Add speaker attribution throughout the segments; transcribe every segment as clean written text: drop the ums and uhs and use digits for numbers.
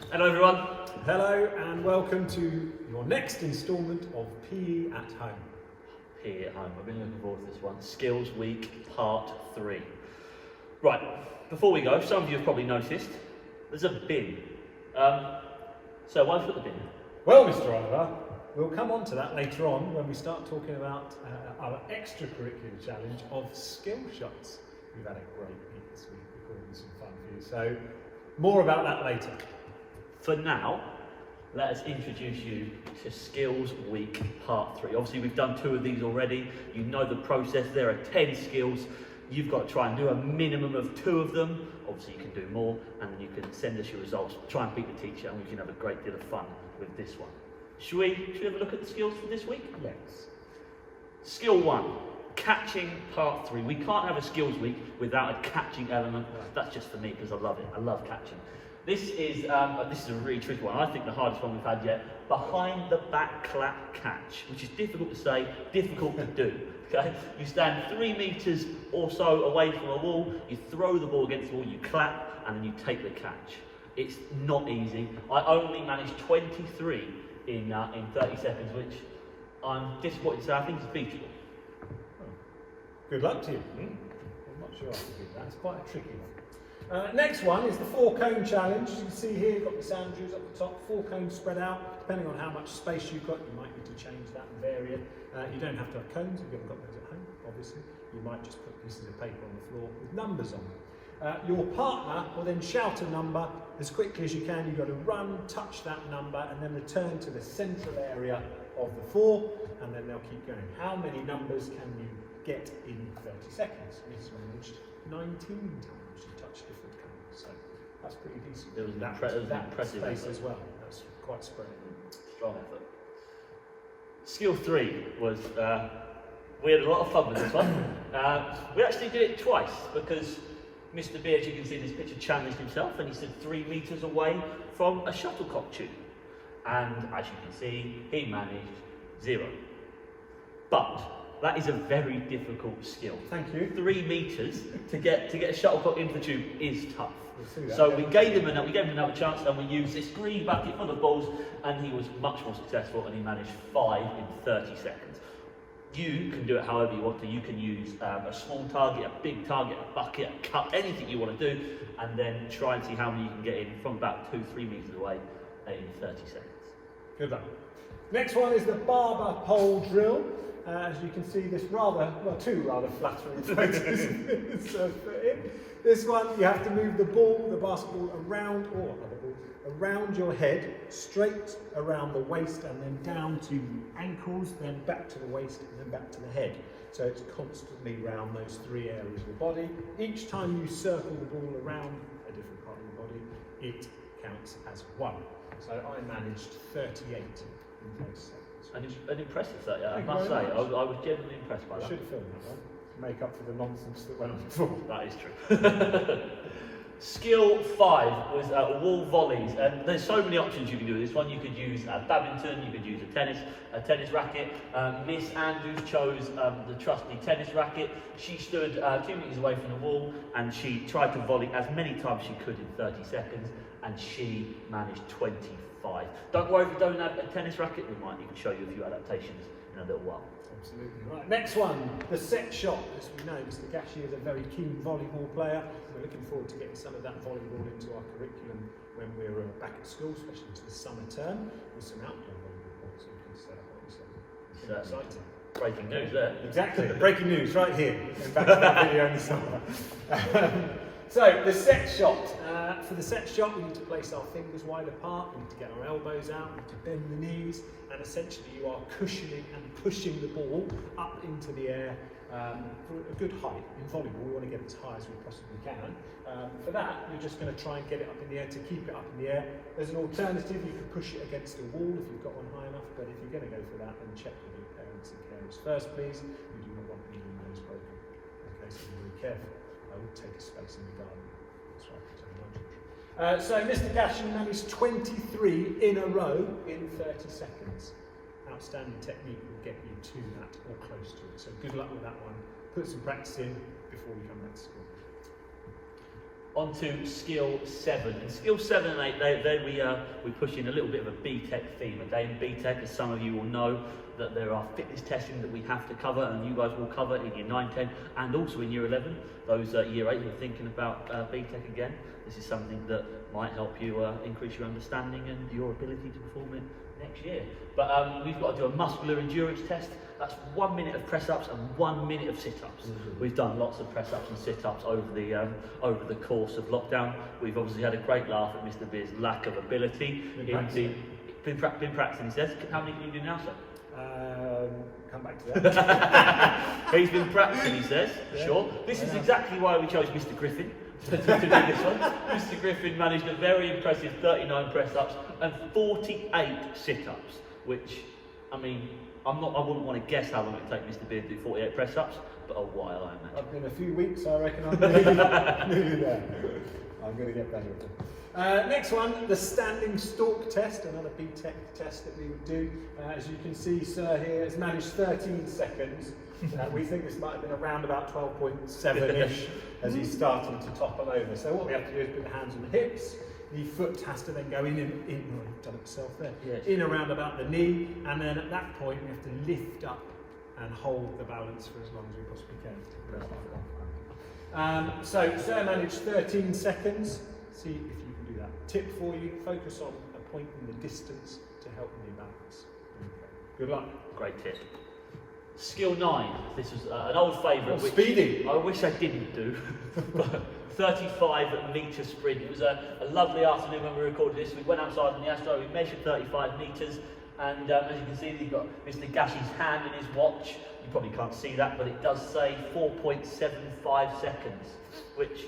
Speaker 1: Hello everyone.
Speaker 2: Hello and welcome to your next instalment of PE at Home.
Speaker 1: PE at Home, I've been looking forward to this one. Skills Week Part 3. Right, before we go, some of you have probably noticed, there's a bin. So why put the bin in?
Speaker 2: Well, Mr. Oliver, we'll come on to that later on when we start talking about our extracurricular challenge of skill shots. We've had a great week this week, recording some fun for you. So, more about that later.
Speaker 1: For now, let us introduce you to Skills Week Part 3. Obviously, we've done 2 of these already. You know the process. There are 10 skills. You've got to try and do a minimum of 2 of them. Obviously, you can do more, and then you can send us your results. Try and beat the teacher, and we can have a great deal of fun with this one. Should we have a look at the skills for this week?
Speaker 2: Yes.
Speaker 1: Skill 1, catching Part 3. We can't have a skills week without a catching element. That's just for me because I love it. I love catching. This is a really tricky one. I think the hardest one we've had yet. Behind the back clap catch, which is difficult to say, difficult to do. Okay? You stand 3 meters or so away from a wall, you throw the ball against the wall, you clap, and then you take the catch. It's not easy. I only managed 23 in 30 seconds, which I'm disappointed to say I think is beatable.
Speaker 2: Oh. Good luck to you. I'm not sure I can do that. It's quite a tricky one. Next one is the 4-cone challenge. As you can see here, you've got Miss Andrews up the top, 4 cones spread out. Depending on how much space you've got, you might need to change that and vary it. You don't have to have cones if you haven't got those at home, obviously. You might just put pieces of paper on the floor with numbers on them. Your partner will then shout a number as quickly as you can. You've got to run, touch that number, and then return to the central area of the 4, and then they'll keep going. How many numbers can you get in 30 seconds? Miss managed 19 times. She touched different colours, so that's pretty decent.
Speaker 1: It was
Speaker 2: that
Speaker 1: impressive
Speaker 2: space as well. That's quite spread.
Speaker 1: Strong effort. Skill 3 was, we had a lot of fun with this one. We actually did it twice because Mr. B, as you can see in this picture, challenged himself and he stood 3 meters away from a shuttlecock tube. And as you can see, he managed 0. But that is a very difficult skill.
Speaker 2: Thank you.
Speaker 1: 3 meters to get a shuttlecock into the tube is tough. So we gave him another chance, and we used this green bucket full of balls, and he was much more successful, and he managed 5 in 30 seconds. You can do it however you want to. You can use a small target, a big target, a bucket, a cup, anything you want to do, and then try and see how many you can get in from about 2-3 meters away in 30 seconds. Good luck.
Speaker 2: Next one is the barber pole drill. As you can see, this two rather flattering photos. This one, you have to move the basketball around, or other ball, around your head, straight around the waist, and then down to the ankles, then back to the waist, and then back to the head. So it's constantly around those 3 areas of the body. Each time you circle the ball around a different part of the body, it counts as 1. So I managed 38 in those seconds.
Speaker 1: An impressive set, yeah, I must say. I was genuinely impressed by that.
Speaker 2: I should have filmed that one to make up for the nonsense that went on before.
Speaker 1: That is true. Skill 5 was wall volleys, and there's so many options you can do with this one. You could use badminton, you could use a tennis racket. Miss Andrews chose the trusty tennis racket. She stood 2 meters away from the wall, and she tried to volley as many times as she could in 30 seconds, and she managed 25. Don't worry if you don't have a tennis racket, we might even show you a few adaptations in a little while.
Speaker 2: Absolutely. Right, next one, the set shot. As we know, Mr. Gashi is a very keen volleyball player. We're looking forward to getting some of that volleyball into our curriculum when we're back at school, especially into the summer term, with some outdoor volleyball courts. So we can set up exciting.
Speaker 1: Breaking news there.
Speaker 2: Exactly, breaking news right here. Going back to that video in the summer. So, the set shot. For the set shot, we need to place our fingers wide apart, we need to get our elbows out, we need to bend the knees, and essentially you are cushioning and pushing the ball up into the air for a good height. In volleyball, we want to get as high as we possibly can. For that, you're just going to try and get it up in the air to keep it up in the air. There's an alternative, you can push it against a wall if you've got one high enough, but if you're going to go for that, then check with your parents and carers first, please. You do not want any nose broken. Okay, so be very careful. I would take a space in the garden. That's right. So Mr. Gashin managed 23 in a row in 30 seconds. Outstanding technique will get you to that or close to it. So good luck with that one. Put some practice in before we come back to school.
Speaker 1: On to skill 7. And skill 7 and 8, we push in a little bit of a BTEC theme. A day in BTEC, as some of you will know, that there are fitness testing that we have to cover, and you guys will cover in year 9, 10, and also in year 11. Those year 8 who are thinking about BTEC again, this is something that might help you increase your understanding and your ability to perform it next year. But we've got to do a muscular endurance test. That's 1 minute of press-ups and 1 minute of sit-ups. We've done lots of press-ups and sit-ups over the course of lockdown. We've obviously had a great laugh at Mr. Beer's lack of ability. Been practicing, he says. How many can you do now, sir?
Speaker 2: Come back to that.
Speaker 1: He's been practicing, he says. Yeah. Sure. This is exactly why we chose Mr. Griffin to do this one. Mr. Griffin managed a very impressive 39 press-ups and 48 sit-ups, which, I mean, I wouldn't want to guess how long it would take Mr. Beer to do 48 press-ups, but a while, I imagine.
Speaker 2: I've been a few weeks, I reckon I'm nearly there. I'm going to get better at it. Next one, the standing stalk test, another BTEC test that we would do. As you can see, sir here has managed 13 seconds. We think this might have been around about 12.7-ish as he's starting to topple over. So what we have to do is put the hands on the hips. The foot has to then go in, I've done it myself there, yes. In around about the knee, and then at that point we have to lift up and hold the balance for as long as we possibly can. So Sir managed 13 seconds. See if you can do that. Tip for you, focus on a point in the distance to help with your balance. Okay. Good luck.
Speaker 1: Great tip. Skill 9, this was an old favourite.
Speaker 2: Speedy.
Speaker 1: I wish I didn't do, but 35 metre sprint. It was a lovely afternoon when we recorded this. We went outside in the Astro, we measured 35 metres, and as you can see, you've got Mr. Gashi's hand in his watch. You probably can't see that, but it does say 4.75 seconds, which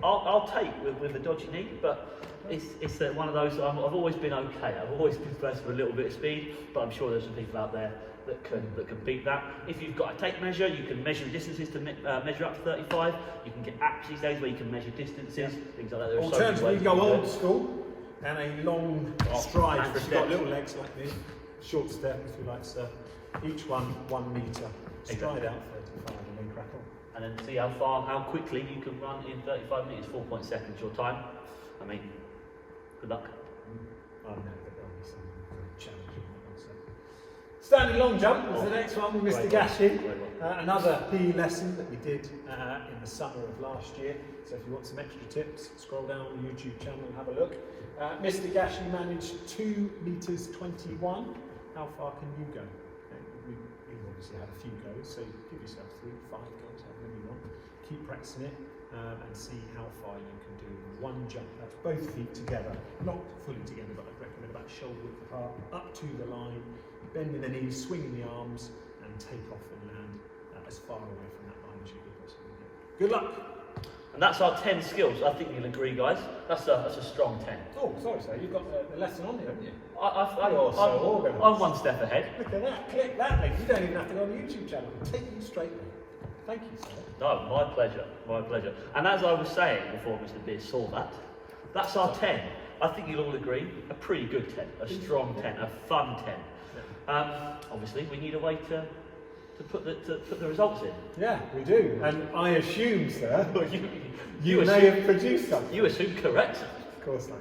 Speaker 1: I'll take with a dodgy knee, but it's one of those, I've always been okay. I've always been blessed with a little bit of speed, but I'm sure there's some people out there that can beat that. If you've got a tape measure, you can measure distances to measure up to 35. You can get apps these days where you can measure distances, things like that.
Speaker 2: Alternatively, you go old school and a long stride. If you've got little legs like me, short step if you like, sir. Each one 1 metre. Stride out 35 and then crack on.
Speaker 1: And then see how quickly you can run in 35 metres. 4 seconds your time. I mean, good luck.
Speaker 2: I know that there'll be some challenging ones. Standing long jump was the next one with Mr. Gashi. Another PE lesson that we did in the summer of last year. So if you want some extra tips, scroll down the YouTube channel and have a look. Mr. Gashi managed 2 metres 21. How far can you go? We obviously had a few goes, so give yourself 3, 5 goes, however many you want. Keep practicing it and see how far you can do in one jump. That's both feet together, not fully together, but I'd recommend about shoulder width apart, up to the line, bending the knees, swinging the arms, and take off and land as far away from that line as you can possibly get. Good luck!
Speaker 1: And that's our 10 skills. I think you'll agree, guys. That's a strong 10.
Speaker 2: Oh, sorry, sir. You've got the lesson on here, haven't you?
Speaker 1: I'm 1 step ahead.
Speaker 2: Look at that. Click that link. You don't even have to go on the YouTube channel. Take you straight there. Thank you, sir.
Speaker 1: No, my pleasure. My pleasure. And as I was saying before Mr. Beer saw that, that's our 10. I think you'll all agree. A pretty good 10. A strong 10. A fun 10. Obviously, we need a way to put the results in.
Speaker 2: Yeah, we do. And I assume, sir, you may have produced something.
Speaker 1: You assume correct.
Speaker 2: Of course not.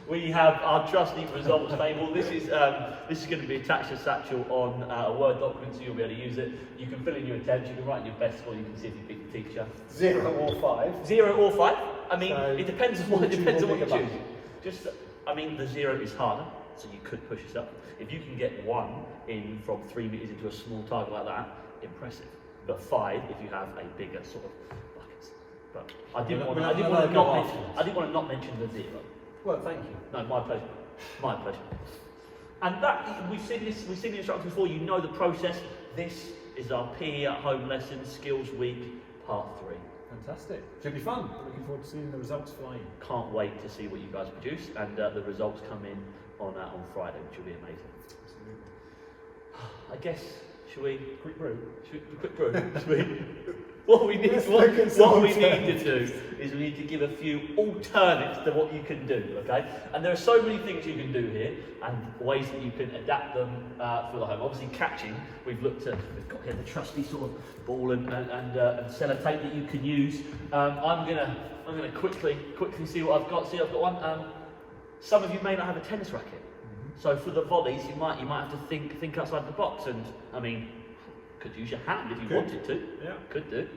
Speaker 1: We have our trusty results table. This is going to be attached to Satchel on a Word document, so you'll be able to use it. You can fill in your attempts, you can write in your best score, you can see if you beat the teacher.
Speaker 2: 0 or 5.
Speaker 1: 0 or 5. I mean,
Speaker 2: so
Speaker 1: it depends on what you choose. Just, I mean, the 0 is harder, so you could push yourself. If you can get 1 in from 3 metres into a small target like that, impressive. But 5 if you have a bigger sort of bucket. But I didn't want to not mention the 0.
Speaker 2: Well, thank you.
Speaker 1: No, my pleasure. My pleasure. And that we've seen the instructions before. You know the process. This is our PE at home lesson skills week part 3.
Speaker 2: Fantastic. Should be fun. Looking forward to seeing the results fly in.
Speaker 1: Can't wait to see what you guys produce, and the results come in on Friday, which will be amazing.
Speaker 2: Absolutely.
Speaker 1: I guess. Should we?
Speaker 2: Quick brew.
Speaker 1: Quick brew. Should we? What we need,
Speaker 2: Let's look at some
Speaker 1: what we need to
Speaker 2: alternatives.
Speaker 1: do is we need to give a few alternates to what you can do, okay? And there are so many things you can do here and ways that you can adapt them for the home. Obviously catching, we've got here the trusty sort of ball and sellotape that you can use. I'm gonna quickly see what I've got. See, I've got one. Some of you may not have a tennis racket. So for the volleys, you might have to think outside the box, and I mean, could use your hand if you wanted to.
Speaker 2: Yeah.
Speaker 1: Could do.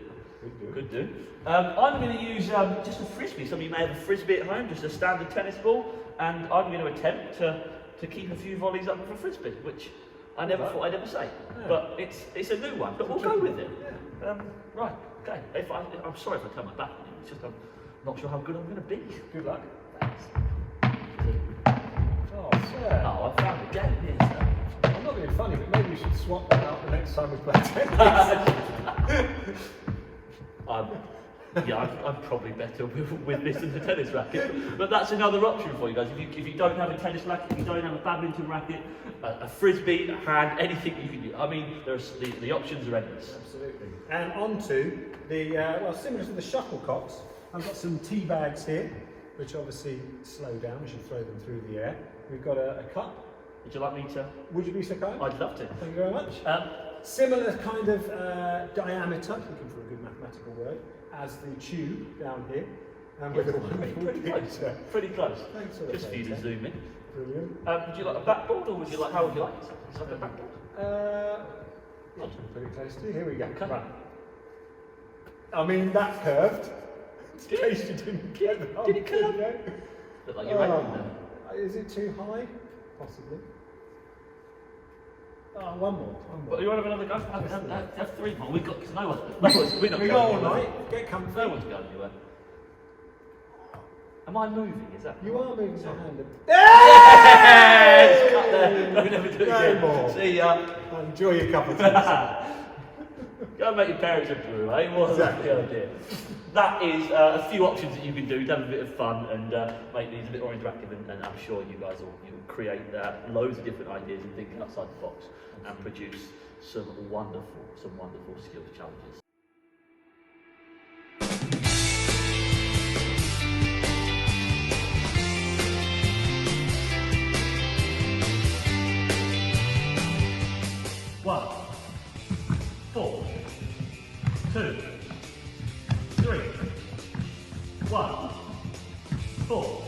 Speaker 1: I'm going to use just a frisbee. Some of you may have a frisbee at home, just a standard tennis ball, and I'm going to attempt to keep a few volleys up with a frisbee, which I never thought I'd ever say. Yeah. But it's a new one, but we'll go with it. Yeah. Right. Okay. I'm sorry if I turn my back on you. It's just I'm not sure how good I'm going to be.
Speaker 2: Good luck.
Speaker 1: Thanks.
Speaker 2: Oh, sir.
Speaker 1: Oh, I found a game here, sir.
Speaker 2: I'm not being funny, but maybe we should swap that out the next time we play tennis.
Speaker 1: I'm probably better with this than the tennis racket, but that's another option for you guys. If you don't have a tennis racket, if you don't have a badminton racket, a frisbee, a hand, anything you can do. I mean, the options are endless.
Speaker 2: Absolutely. And on to the, similar to the shuttlecocks, I've got some tea bags here, which obviously slow down as you throw them through the air. We've got a cup.
Speaker 1: Would you like me to?
Speaker 2: Would you be so kind?
Speaker 1: I'd love to.
Speaker 2: Thank you very much. Similar kind of diameter, looking for a good mathematical word, as the tube down here. And with a wonderful picture.
Speaker 1: Pretty close.
Speaker 2: Thanks for the
Speaker 1: Just for you to zoom in.
Speaker 2: Brilliant.
Speaker 1: Would you like a backboard, or how would you like it? Is that a backboard?
Speaker 2: I'll put it close to you. Here we go.
Speaker 1: Okay.
Speaker 2: Right. I mean, that curved. In case you didn't get the whole
Speaker 1: Did it curve?
Speaker 2: video.
Speaker 1: Look like you're aiming them.
Speaker 2: Is it too high? Possibly. Oh, one more.
Speaker 1: But you want to have another go? Have three more. We've got, because we're not
Speaker 2: We
Speaker 1: going
Speaker 2: got all
Speaker 1: anywhere.
Speaker 2: night. Get comfy.
Speaker 1: No one's going anywhere. Am I moving? Is that?
Speaker 2: You are moving your hand.
Speaker 1: Yes! Cut there. Don't ever do it
Speaker 2: No
Speaker 1: again.
Speaker 2: more.
Speaker 1: See ya.
Speaker 2: Enjoy your cup of tea.
Speaker 1: Go and make your parents a brew, eh? What's
Speaker 2: Exactly.
Speaker 1: the idea? That is a few options that you can do to have a bit of fun and make these a bit more interactive, and I'm sure you guys will create loads of different ideas and think outside the box and produce some wonderful skills challenges. One, 4, 2, 3, 1, 4.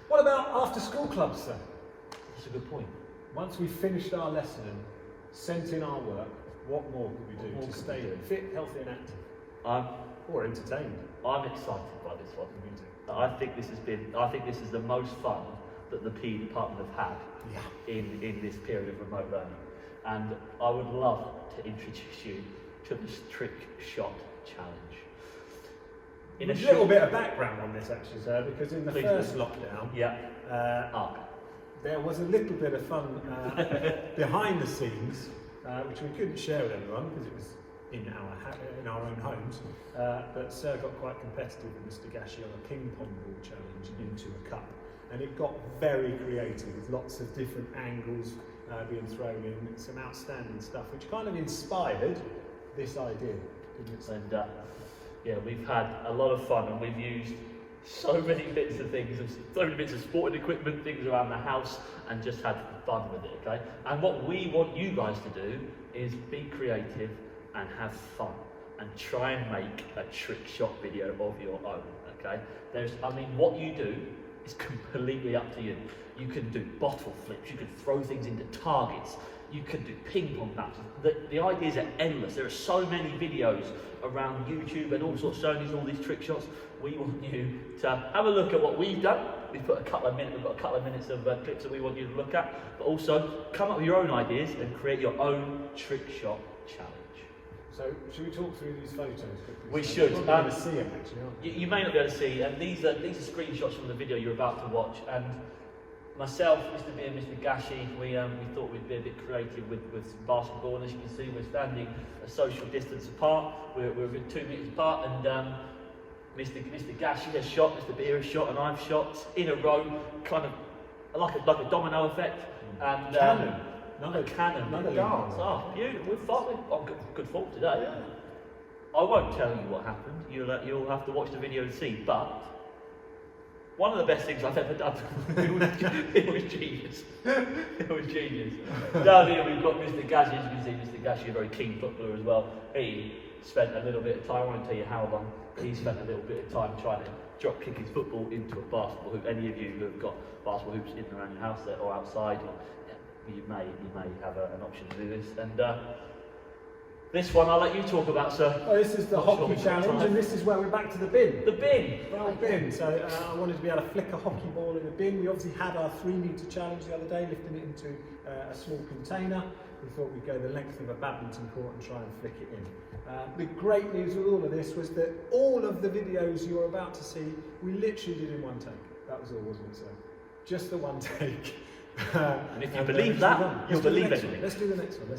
Speaker 2: What about after school clubs then?
Speaker 1: That's a good point.
Speaker 2: Once we've finished our lesson and sent in our work, what more could we do to stay fit, healthy and active? Or entertained?
Speaker 1: I'm excited by this one. I think this is the most fun that the PE department have had in this period of remote learning. And I would love to introduce you to the trick shot challenge. In a
Speaker 2: little bit of background on this actually, sir, because in the
Speaker 1: Please
Speaker 2: first
Speaker 1: do.
Speaker 2: lockdown,
Speaker 1: Ah.
Speaker 2: there was a little bit of fun behind the scenes, which we couldn't share with everyone because it was in our own homes. But Sir got quite competitive with Mr. Gashi on a ping pong ball challenge into a cup, and it got very creative with lots of different angles being thrown in, some outstanding stuff, which kind of inspired this idea, didn't it?
Speaker 1: And yeah, we've had a lot of fun, and we've used so many bits of things, so many bits of sporting equipment, things around the house, and just had fun with it, okay? And what we want you guys to do is be creative and have fun, and try and make a trick shot video of your own, okay? What you do is completely up to you. You can do bottle flips, you can throw things into targets, you can do ping pong matches. The ideas are endless. There are so many videos around YouTube and all sorts showing you all these trick shots. We want you to have a look at what we've done. We've got a couple of minutes of clips that we want you to look at, but also come up with your own ideas and create your own trick shot challenge.
Speaker 2: So, should we talk through these photos quickly?
Speaker 1: We should.
Speaker 2: We're going to see them actually, aren't we?
Speaker 1: You may not be able to see, and these are screenshots from the video you're about to watch. And myself, Mr. B and Mr. Gashi, we thought we'd be a bit creative with some basketball, and as you can see, we're standing a social distance apart. We're a good 2 meters apart, and Mr. Gashi has shot, Mr. B has shot, and I've shot in a row, kind of like a domino effect. And
Speaker 2: Another
Speaker 1: cannon.
Speaker 2: Another
Speaker 1: dance. Oh, beautiful. We're fine. On good form today. Yeah. I won't tell you what happened. You'll have to watch the video and see. But one of the best things I've ever done. it was genius. It was genius. Down here we've got Mr. Gashi. As you can see, Mr. Gashi, a very keen footballer as well. He spent a little bit of time. I won't tell you how long. He spent a little bit of time trying to drop kick his football into a basketball hoop. Any of you who have got basketball hoops in and around your house there or outside, you may have an option to do this. And this one I'll let you talk about, sir.
Speaker 2: Oh, this is the hockey challenge, and this is where we're back to the bin.
Speaker 1: The bin.
Speaker 2: The old bin. So I wanted to be able to flick a hockey ball in a bin. We obviously had our 3 metre challenge the other day, lifting it into a small container. We thought we'd go the length of a badminton court and try and flick it in. The great news with all of this was that all of the videos you're about to see, we literally did in one take. That was all, wasn't it, sir? Just the one take.
Speaker 1: And if you believe that, you'll believe anything.
Speaker 2: Let's do the next one. No,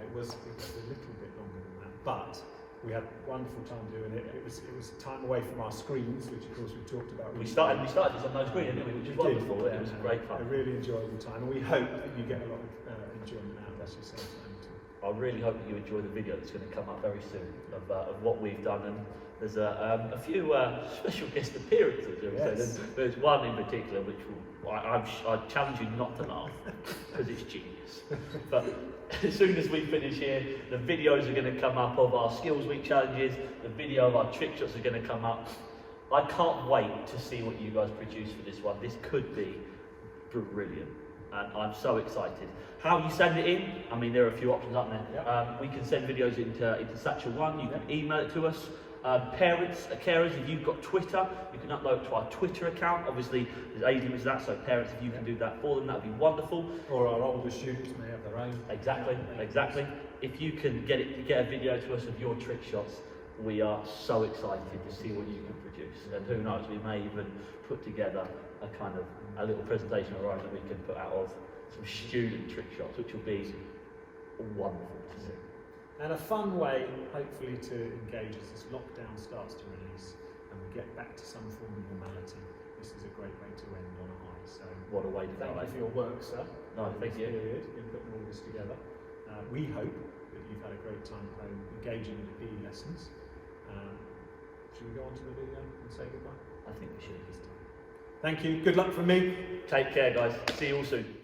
Speaker 2: it was a little bit longer than that, but we had a wonderful time doing it. It was time away from our screens, which of course we talked about.
Speaker 1: We started this on no screen, didn't we? Which is wonderful. It was great fun.
Speaker 2: A really enjoyable time, and we hope that you get a lot of enjoyment out of us yourself.
Speaker 1: I really hope that you enjoy the video that's going to come up very soon of what we've done, and there's a few special guest appearances.
Speaker 2: Yes.
Speaker 1: There's one in particular which I challenge you not to laugh because it's genius. But as soon as we finish here, the videos are going to come up of our Skills Week challenges, the video of our trick shots are going to come up. I can't wait to see what you guys produce for this one. This could be brilliant. And I'm so excited. How you send it in? I mean, there are a few options, aren't there? Yep. We can send videos into Satchel 1. You can email it to us. Parents, carers, if you've got Twitter, you can upload it to our Twitter account. Obviously, there's age limits to that, so parents, if you can do that for them, that would be wonderful.
Speaker 2: Or our older students may have their own.
Speaker 1: Exactly. If you can get a video to us of your trick shots, we are so excited to see what you can produce. And who knows, we may even put together a little presentation of our own that we can put out of some student trick shots, which will be wonderful to see.
Speaker 2: And a fun way, hopefully, to engage as this lockdown starts to release and we get back to some form of normality. This is a great way to end on a high. So,
Speaker 1: what a way to go!
Speaker 2: Thank you for your work, sir.
Speaker 1: No, thank you.
Speaker 2: Period in putting all this together. We hope that you've had a great time at home engaging in the PE lessons. Should we go on to the video and say goodbye?
Speaker 1: I think we should.
Speaker 2: Thank you. Good luck from me.
Speaker 1: Take care, guys. See you all soon.